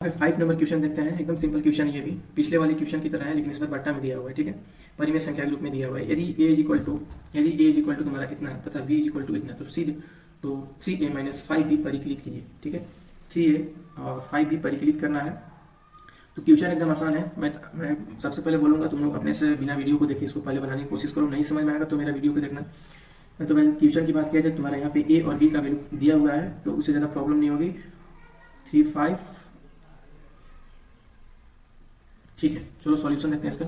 5 number question देखते हैं। एकदम सिंपल क्वेश्चन है, ये भी पिछले वाले क्वेश्चन की तरह है, लेकिन इस पर बट्टा में दिया हुआ है। ठीक है, परिमेय संख्या के रूप में दिया हुआ है। यदि a इज इक्वल टू तुम्हारा इतना तथा b इज इक्वल टू इतना, तो 3a माइनस 5b परिकलित कीजिए। ठीक है, 3a और 5b परिकलित करना है। तो क्वेश्चन एकदम आसान है। मैं सबसे पहले बोलूँगा तुम लोग अपने से बिना वीडियो को देखे इसको पहले बनाने की कोशिश करो। नहीं समझ में आएगा तो मेरा वीडियो को देखना। तो मैं क्वेश्चन की बात किया जाए, तुम्हारा यहाँ पे a और b का वैल्यू दिया हुआ है, तो उससे ज़्यादा प्रॉब्लम नहीं होगी। 3 5। ठीक है, चलो सॉल्यूशन देखते हैं इसका।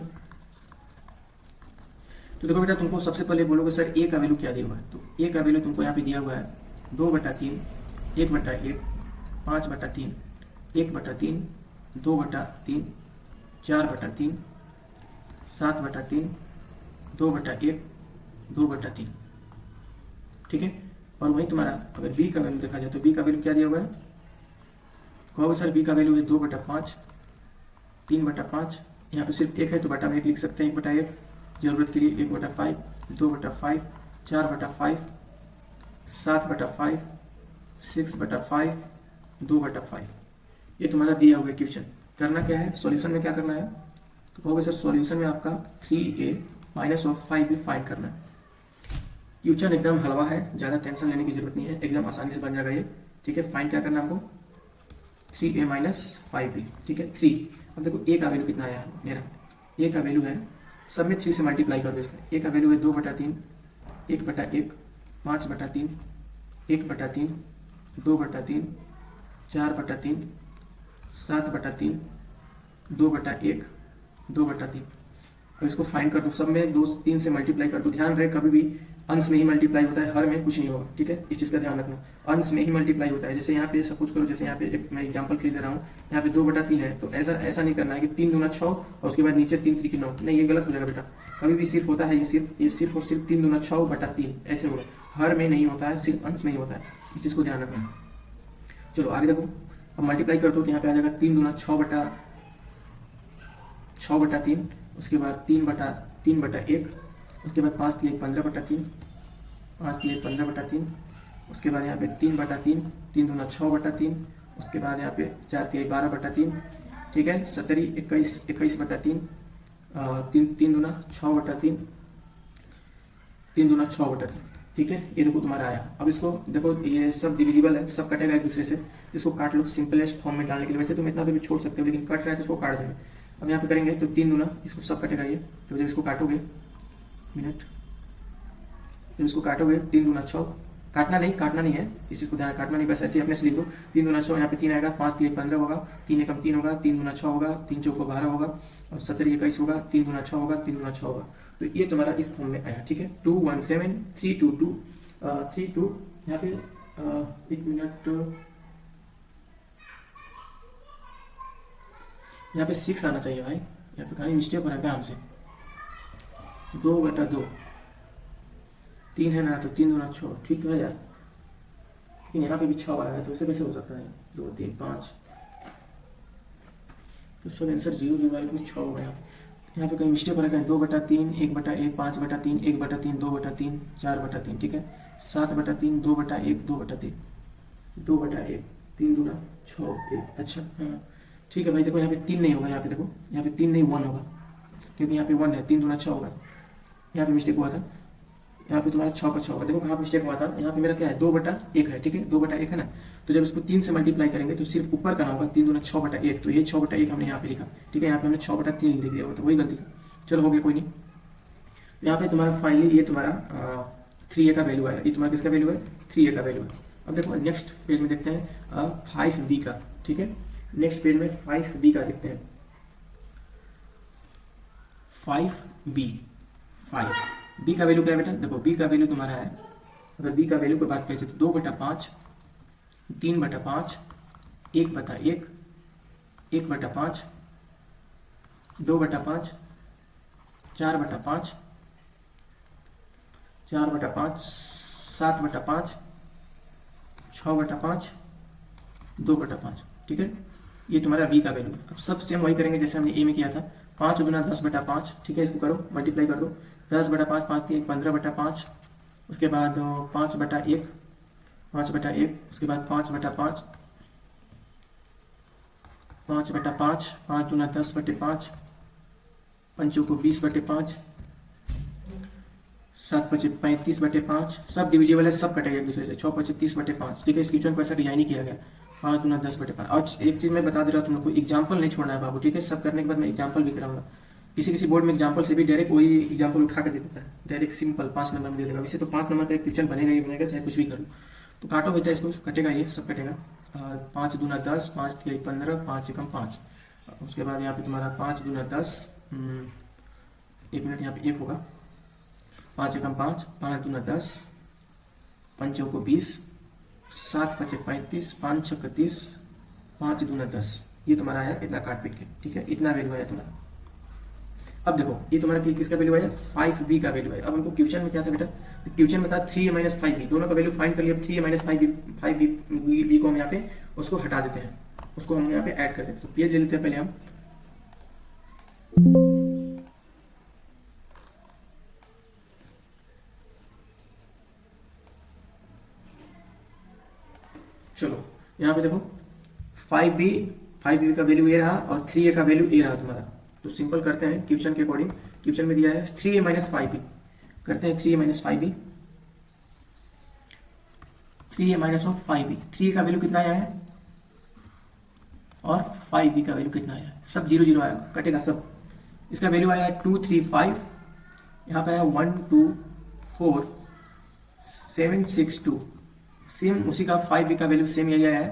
तो देखो बेटा, तुमको सबसे पहले बोलोगे सर ए का वैल्यू क्या दिया हुआ है। तो ए का वैल्यू तुमको यहाँ पे दिया हुआ है 2/3, 1/1, 5/3, 1/3, 2/3, 4/3, 7/3, 2/1, 2/3। ठीक है, और वही तुम्हारा अगर बी का वैल्यू देखा जाए तो बी का वैल्यू क्या दिया हुआ है। कहोगे सर बी का वैल्यू है 2/5, 3/5। यहाँ पे सिर्फ एक है तो बटा में एक लिख सकते हैं, 1/1 जरूरत के लिए, 1/5, 2/5, 4/5, 7/5, 6/5, 2/5। ये तुम्हारा दिया हुआ क्वेश्चन। करना क्या है, सॉल्यूशन में क्या करना है। तो कहोगे सर सॉल्यूशन में आपका 3a minus of 5b find करना है। क्वेश्चन एकदम हलवा है, ज़्यादा टेंशन लेने की जरूरत नहीं है, एकदम आसानी से बन जाएगा ये। ठीक है, फाइंड क्या करना है आपको, 3a माइनस 5b। ठीक है, 3। अब देखो ए का वैल्यू कितना आया है मेरा। ए का वैल्यू है, सब में 3 से मल्टीप्लाई कर दो इसका। ए का वैल्यू है 2/3, 1/1, 5/3, 1/3, 2/3, 4/3, 7/3, 2/1, 2/3। अब इसको फाइंड कर दो, सब में 2 3 से मल्टीप्लाई कर दो। ध्यान रहे कभी भी अंश में ही मल्टीप्लाई होता है, हर में कुछ नहीं होगा। ठीक है, इस चीज़ का ध्यान रखना, अंश में ही मल्टीप्लाई होता है। जैसे यहाँ पे सब कुछ करो, जैसे यहाँ पे एक मैं एग्जांपल के लिए दे रहा हूँ, यहाँ पे 2/3 है, तो ऐसा नहीं करना है कि 3 दूना 6 और उसके बाद नीचे 3 3 9। नहीं, ये गलत हो जाएगा बेटा। कभी भी सिर्फ होता है ये सिर्फ और सिर्फ 3 दूना 6/3 ऐसे होगा, हर में नहीं होता है, सिर्फ अंश में ही होता है। इस चीज़ को ध्यान रखना। चलो आगे देखो, अब मल्टीप्लाई कर दो तो यहाँ पे आ जाएगा 3 दूना 6/3, उसके बाद 3/1, उसके बाद 5 3 15/3, 5 3 15/3, उसके बाद यहाँ पे 3/3, 3 दूना 6/3, उसके बाद यहाँ पे 4 3 12/3। ठीक है, 17 21 21/3, 3 दूना 6/3, 3 दूना 6/3। ठीक है, ये देखो तुम्हारा आया। अब इसको देखो, ये सब डिविजिबल है, सब कटेगा एक दूसरे से। इसको काट लो सिंपलेस्ट फॉर्म में डालने के लिए। वैसे तुम इतना भी छोड़ सकते हो, लेकिन कट रहा है तो इसको काट देंगे। अब यहाँ पे करेंगे तो 3 दूना, इसको सब कटेगा ये। तो जब इसको काटोगे, मिनट, जब इसको काटोगे 3 दूना 6, काटना नहीं है, इस चीज़ को ध्यान, काटना नहीं, बस ऐसे अपने से लिख दो। 3 दूना 6, यहाँ पे 3 आएगा, 5 3 15 होगा, 3 एकम 3 होगा, 3 दूना 6 होगा, 3 चौको 12 होगा, और 17 21 होगा, 3 दूना 6 होगा, 3 दूना 6 होगा। तो ये तुम्हारा इस फॉर्म में आया। ठीक है, 2 1 7 3 2 2 3 2। यहाँ पे एक मिनट, यहाँ पे 6 आना चाहिए भाई, यहाँ पे कहीं मिस्टेक हो रहा है क्या हमसे। 2/2, 3 है ना, तो 3 दूना 6, ठीक तो है यार, लेकिन यहाँ पे भी 6 आया है, तो ऐसे कैसे हो सकता है। 2 3 5, तो सब आंसर 0 0 आया, कुछ 6 होगा यहाँ पे कहीं मिस्टेक हो रहा है। 2/3, 1/1, 5/3, 1/3, 2/3, 4/3। ठीक है, 7/3, 2/1, 2/3, 2/1, 3 दूना 6 1। अच्छा हाँ ठीक है भाई, देखो यहाँ पे 3 नहीं होगा, यहाँ पे देखो, यहाँ पे 3 नहीं 1 होगा, क्योंकि यहाँ पे 1 है, 3 दूना 6 होगा। यहाँ पे मिस्टेक हुआ था, यहाँ पे तुम्हारा 6 का 6 होगा। देखो कहाँ मिस्टेक हुआ था, यहाँ पे मेरा क्या है 2/1 है। ठीक है, 2/1 है ना, तो जब इसको 3 से मल्टीप्लाई करेंगे तो सिर्फ ऊपर का होगा, 3 दूना 6/1, तो ये 6/1 हमने यहाँ पे लिखा। ठीक है, यहाँ पे हमने 6/3 लिख दिया होगा, तो वही गलती था। चलो हो गया, कोई नहीं। यहाँ पे तुम्हारा फाइनली ये तुम्हारा 3a का वैल्यू आया। ये तुम्हारा किसका वैल्यू है, 3a का वैल्यू है। अब देखो नेक्स्ट पेज में देखते हैं 5b का। ठीक है, नेक्स्ट पेज में 5b का देखते हैं। 5b, 5b का वैल्यू क्या है बेटा। देखो b का वैल्यू तुम्हारा है, अगर b का वैल्यू की बात करें तो 2/5, 3/5, 1/1, 1/5, 2/5, 4/5, 4/5, 7/5, 6/5, 2/5। ठीक है, ये तुम्हारा b का वैल्यू। अब सब सेम वही करेंगे जैसे हमने a में किया था। 5 दूना 10/5। ठीक है, इसको करो मल्टीप्लाई कर दो, 10/5, 5 3 15/5, उसके बाद 5/1, 5/1, उसके बाद 5/5, 5/5, 5×2 10/5, 5×5 7×5 सब डिविजिबल है, सब कटेगा एक दूसरे से। 6×5 ठीक है। इस क्वेश्चन को ऐसा डिजाइन ही किया गया, 5×2 10/5। और एक चीज़ मैं बता दे रहा हूँ तुम लोग को, एग्जाम्पल नहीं छोड़ना है बाबू, ठीक है। सब करने के बाद मैं एग्जाम्पल भी कराऊंगा। किसी किसी बोर्ड में एग्जाम्पल से भी डायरेक्ट वही एग्जाम्पल उठा कर दे देता है, डायरेक्ट सिंपल 5 नंबर में दे देगा। वैसे तो 5 नंबर का एक क्वेश्चन बनेगा ही बनेगा, चाहे कुछ भी करूँ। तो काटो बेटा इसको, कटेगा, ये सब कटेगा। 5×2 10, 5×3 15, 5×1 5। उसके बाद यहाँ पे तुम्हारा 5×2 10, 1 मिनट, यहाँ पे 1 होगा। 5×1 5, 5×2 10, 5×4 20, 7×5 35, 5×6 30, 5×2 10। ये तुम्हारा आया इतना काट पीट के, ठीक है। इतना वैल्यू आया तुम्हारा। अब देखो ये तुम्हारा किसका वैल्यू आया, 5b का वैल्यू आया। अब हमको क्वेश्चन में क्या था बेटा, क्वेश्चन में था 3a - 5b, दोनों का वैल्यू फाइंड कर लिया। 3a - 5b को हम यहाँ पे उसको हटा देते हैं, उसको हम यहाँ पे ऐड कर देते हैं। तो पेज ले लेते हैं पहले हम। चलो यहाँ पे देखो 5b का वैल्यू ए रहा और 3a का वैल्यू ए रहा तुम्हारा। तो सिंपल करते हैं क्वेश्चन के अकॉर्डिंग। क्वेश्चन में दिया है 3a - 5b, करते हैं 3a - 5b। 3a - 5b, 3a का वैल्यू कितना आया है और 5b का वैल्यू कितना आया है, सब 0 0 आया, कटेगा सब। इसका वैल्यू आया है 2 3 5, यहाँ पे आया 1 2 4 7 6 2। सेम उसी का 5b का वैल्यू सेम यही आया है,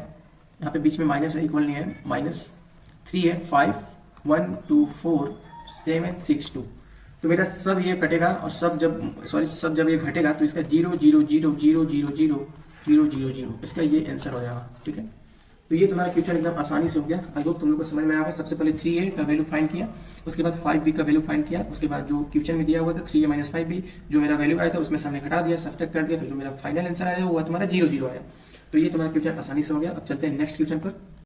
यहाँ पे बीच में माइनस है, इक्वल नहीं है, -3 है, 5 1 2 4 7 6 2। तो बेटा सब ये कटेगा और सब जब ये घटेगा तो इसका 0 0 0 0 0 0 0 0 0, इसका ये आंसर हो जाएगा, ठीक है। तो ये तुम्हारा क्वेश्चन एकदम आसानी से हो गया। आई होप तुम लोग को समझ में आया। सबसे पहले 3a का वैल्यू फाइंड किया, उसके बाद 5b का वैल्यू फाइंड किया, उसके बाद जो क्वेश्चन में दिया हुआ था 3a - 5b, जो मेरा वैल्यू आया था उसमें सामने घटा दिया, सब्ट्रैक्ट कर दिया, तो जो मेरा फाइनल आंसर आया वो तुम्हारा 0 0 आया। तो ये तुम्हारा क्वेश्चन आसानी से हो गया। अब चलते हैं नेक्स्ट क्वेश्चन पर।